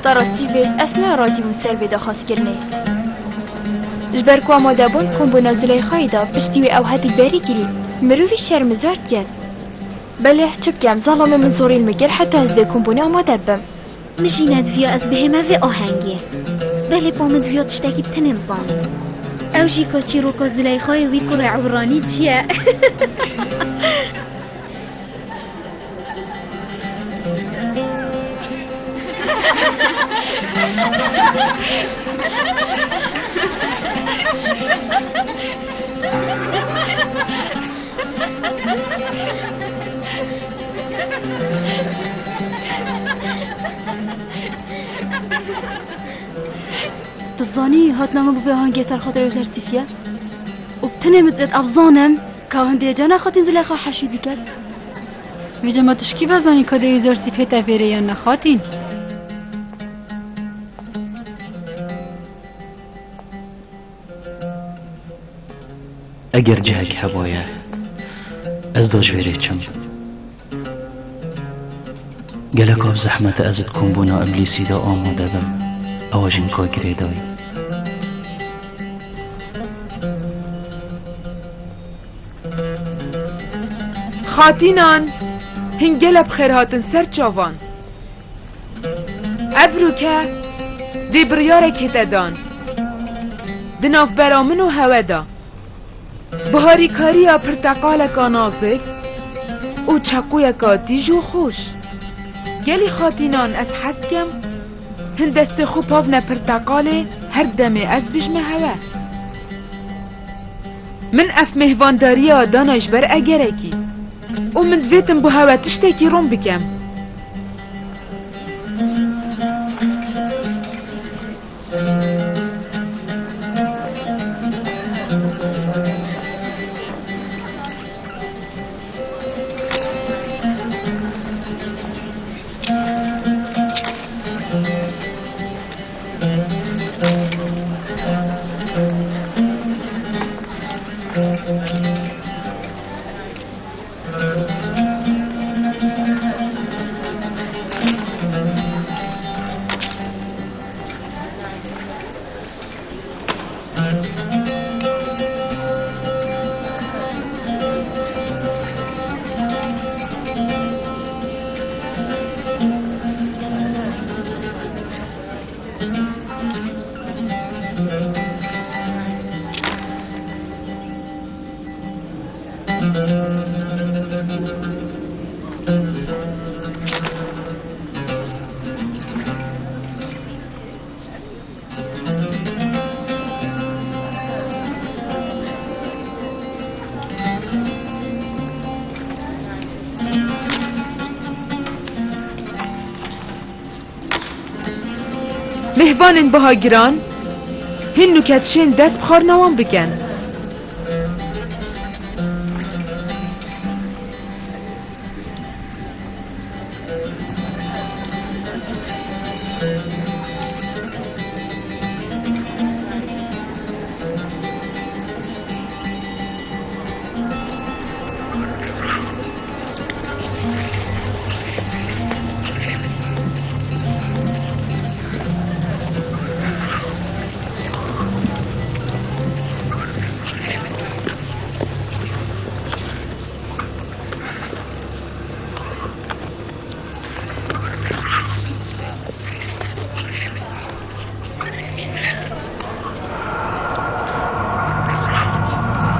طرستی وید اصلا راضی بود سر ویدا خواست کرنه البرکو آماده بون کمبونا زلیخای دا پشتی او هدی بری گیری مروی شرمزارد کرد بله چه بگم ظالم من زوریل مگر حتی از به کمبونا آماده بم مجينا دفيا أزبهما في أوهنجي بلي بومد فيو تشتاكي بتنمزان أو جيكو تشيروكو زليخاي ويكو عبراني جيا تزانی هاتنامه بو بهانگی سر خاطر وزر سیفیه و بتنمت افزانم که هنده جانا خاطر زلیخا حشیدی کرد میجا ما تشکی بزانی که ده وزر سیفیه تفیره یا نخاطین اگر جهک هوایه از داج ویریچم گلک آب زحمت ازت کمبونا ابلیسی دا آماده بم اواجن که گریدای خاتینان هنگل بخیر هاتن سر چاوان ابرو که دی بریار کتدان دناف برامن و هودا بهاری کاری پرتقال کا نازک و چکوی کا تیجو خوش گلی خاتینان از حسکم هندست خوب پاون پرتقال هر دمه از بجمه هوا من اف مهوانداری دانش بر اگرکی و من دویتم بو هوا تشتکی روم بکم مهوانن بهاگران هن نکتشین دست بخار نوان بکن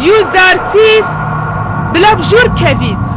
یوزارسیف بلا بجور کبید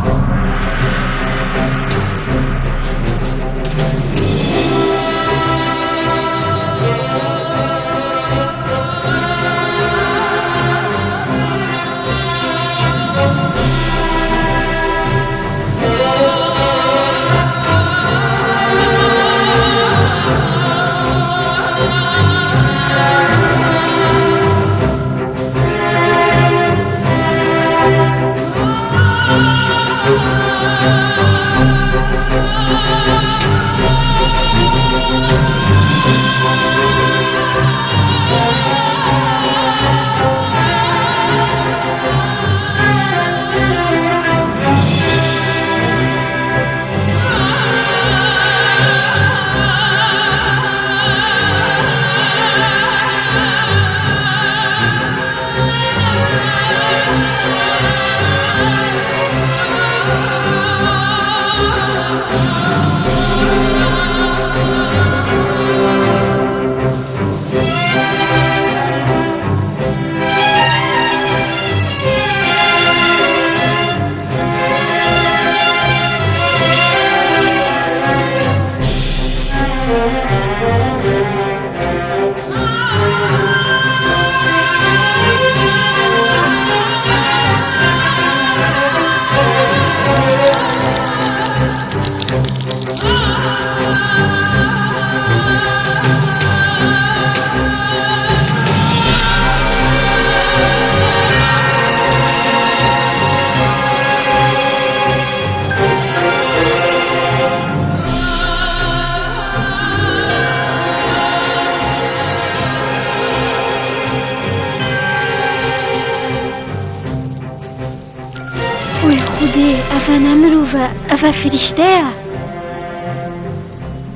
دي أفا نمروفا أفا فريشتايا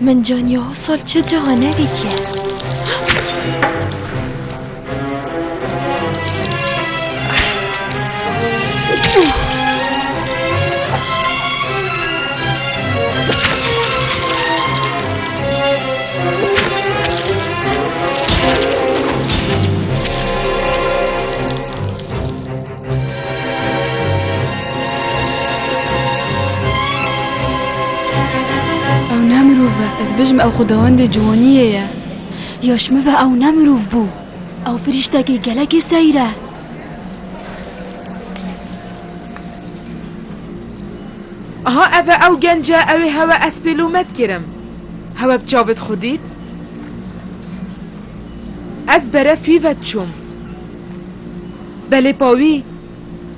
من جانيا وصل چه جهانه دیگه. از بجم او خداوند جوانیه یاش مبه او نمروف بو او فرشته که گلک سیره آها اوه او گنجه اوه هوا اسپیلومت کرم هوا بچاوت خودید از بره فیوت چوم بله پاوی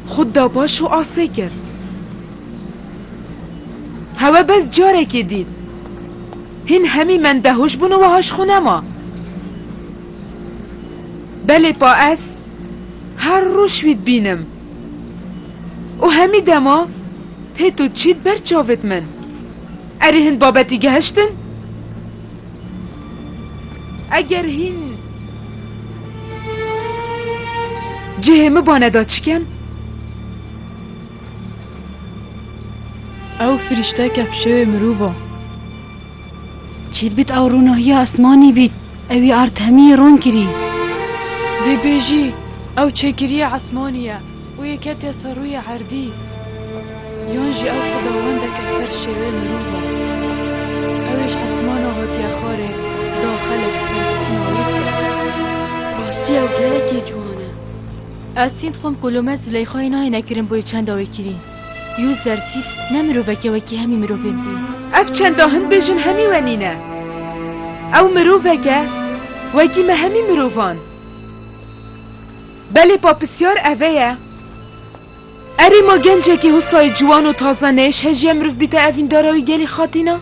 خود دا پاشو آسه کرد هوا بس جاره که دید هین همی من دهوش بونو و هاش خونه ما بله پا از هر روش وید بینم و همی دما تی تو چید بر چاوت من اری هن بابتی گهشتن اگر هین جهمه باندا چکن او فرشته کفشه مروبا چید بیت او رونهی اسمانی بیت اوی ارد همی رون کری دی بیجی او چکری عثمانیه و یکت سروی عردی یانجی او خداونده که سر شوه مروبا اویش عثمانه هاتی خاره داخل فلسطین راستی او گلکی جوانه از سین خون کلومت زلیخای نای نکرم بوی چند آوی کری یوز در سیف نمرو وکی وکی همی مرو بندی اف چند آهن بیجن همی ونینه او مرو وکه وکی ما همی مروفان بله پا بسیار اوه اری ما گنجه که حسای جوان و تازه نیش هجی امروف بیتا اوین داراوی گلی خاطینا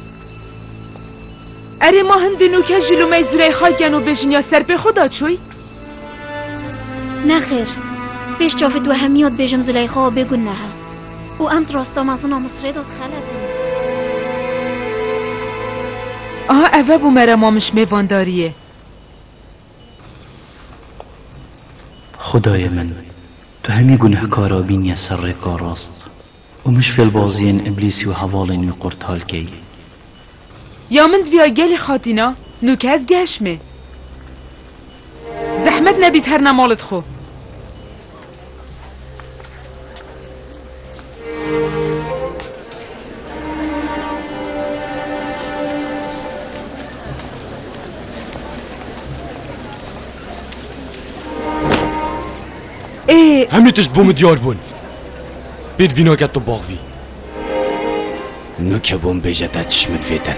اری ما هنده نوکه جلو میزوره خواهی گنو بیجن یا سر به خدا چوی نخیر پیش چافت و همیاد بیجم زلیخا بگون نه و امت راستا مزنا مصره داد خلد آها اوه بو مرمامش میوانداریه خدای من تو همی گنهکارا بینی سر کاراست و مش فی البازین ابلیسی و حوالین و قرطال کی یا من دویا گلی خاطینا نوکه از گشمه زحمت نبید هر نمالت خو همه تش بوم دیار بون بید وینا گت تو باغوی نو که بوم بیجه تا چشمت ویتن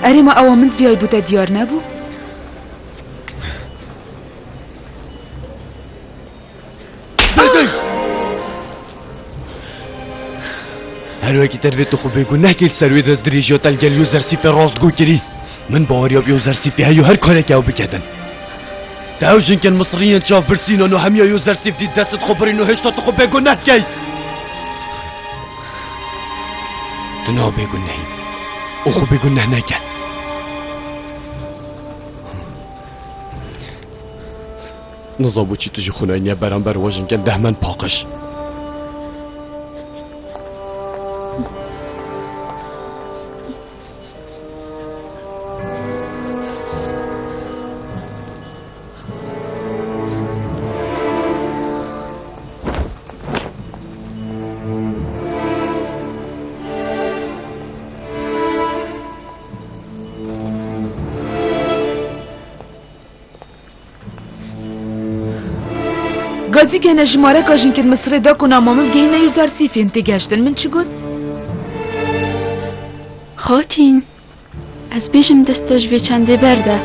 اری ما اوامند ویای بوده دیار نبو دای هر وکی ترویت تو خوب بگو نکیل سروی دست دریجیات الگل یوزر سیپی راست گو کری من باوریا یوزر سیپی هیو هر کاره که او بکدن داوجن كان مصريين تشاف برسينا نو هميا يوزر سيف دي دست خبري نو هشتا تخو بيقو نهكي دنو بيقو نهي اخو بيقو نهناكا نظابو چي تجي خوناينيا برانبر وجن كان دهمن باقش گازی که نجماره کاجین که مصر دا کنم مامل گه نیوزار سیفی انتی گشتن من چی گود؟ خاتین از بیجم دستاج وی چنده برده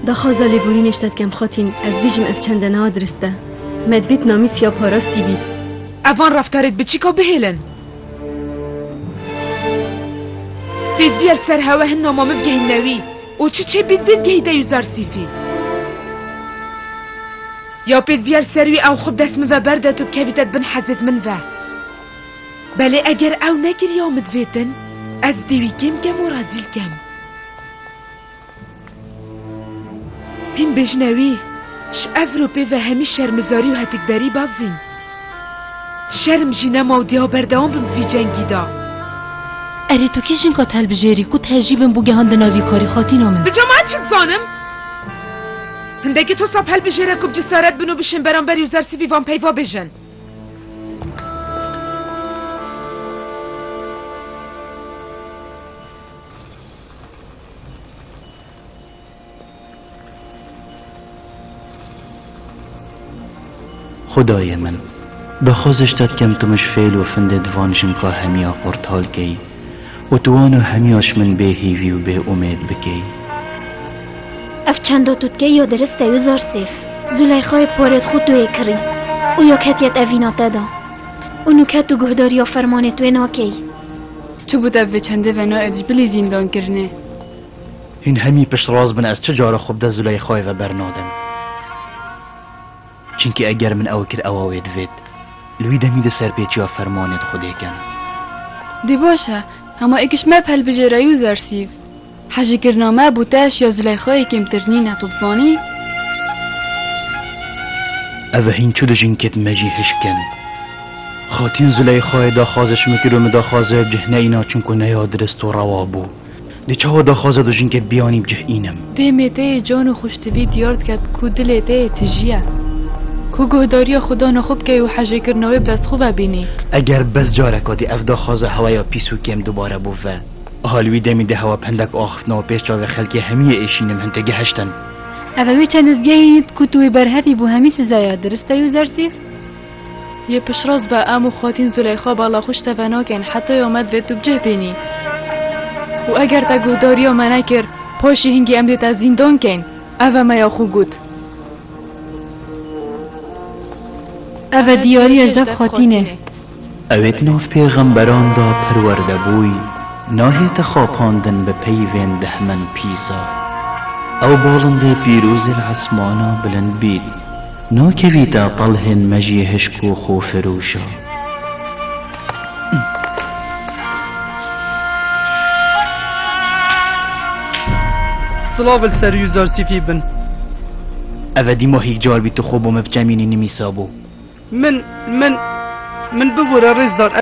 دا خازالی بونی نشتد کم خاتین از بیجم اف چنده نادرسته مدبیت نامی سیا پاراستی بید اوان رفتارت به چی که بهیلن؟ بید بیال سر هوا هن نامامل گه نوی و چی بید گه دا یوزار سیفی یا بید ویار سروی او خوب دست من و برده تو بکویتت بن حزت من و بله اگر او نگری آمد ویتن از دیوی کم و رازیل کم پین بجنوی ش افروپی و همی شرمزاری و هتکبری بازین شرم جینا مودیا بردوام بم فی جنگی دا اری تو کی جنگا تل بجری کو تجیبم بو گهاند ناوی کاری خاطی نامن بجا ما چی زانم هندگی تو ساب هل بجره کب جسارت بنو بشن برام بری و زرسی بیوان پیوا بجن خدای من دخوازشتت کم تو مش فیل و فنده دوان جنکا همیا پورتال کی و توانو همیاش من به هیوی و به امید بکی اف چندو توتکه یا درسته یو زارسیف زلیخای پارت خود دوی کری او یا کتیت اوینا تدا اونو کتو گهداری یا فرمانت و ناکی چو بود اوه چنده و نا اجبلی زیندان کرنه این همی پشت راز بن از چجار خوب ده زلیخای و برنادم چنکی اگر من او کر اواوید وید لوی دمی ده سر پیچی و فرمانت خوده کن دی باشه اما اکش ما پل بجره یو زارسیف حاجی کرنامه بوتاش یا زلیخای کم ترنینه تبزانی اوه هین چو ده جنکت مجی هشکن خاطین زلیخای دا خازش مکرم دا خازه بجه اینا چونکو نیا درست و روا بو دی چاو دا خازه دا جنکت بیانی بجه اینم دی میته جان و خوشتوی دیارد کد کو دلیته تجیه کو گهداری خدا نخوب که و حاجی کرناوی بدست خوب بینی اگر بس جارکا دی اف دا خازه هوایا پیسو کم دوباره بوفه حالوی دمی ده هوا پندک آخفنا و پیش جاوه خلکی همیه ایشینم هنتگه هشتن اوه چند از گهید کتوی برهدی بو همی سزایا درسته یو زارسیف یه پشراز با ام و خواتین زلیخا بالا خوش توناکن حتی آمد وید تو بجه بینی و اگر تا گهداری ها منه کر پاشی هنگی ام دیتا زیندان کن اوه میا خو گود اوه دیاری اجدف خاطینه اوید ناف پیغمبران دا پرورده بوی ناهیت خواباندن به پیوین دهمن پیسا او بالنده پیروز العسمانا بلند بید ناکویتا طلهن مجی هشکو خو فروشا سلام السر یوزار سیفی بن اودی ما هیک جار بی تو خوبو مبجمینی نمیسابو من ببورا رزدار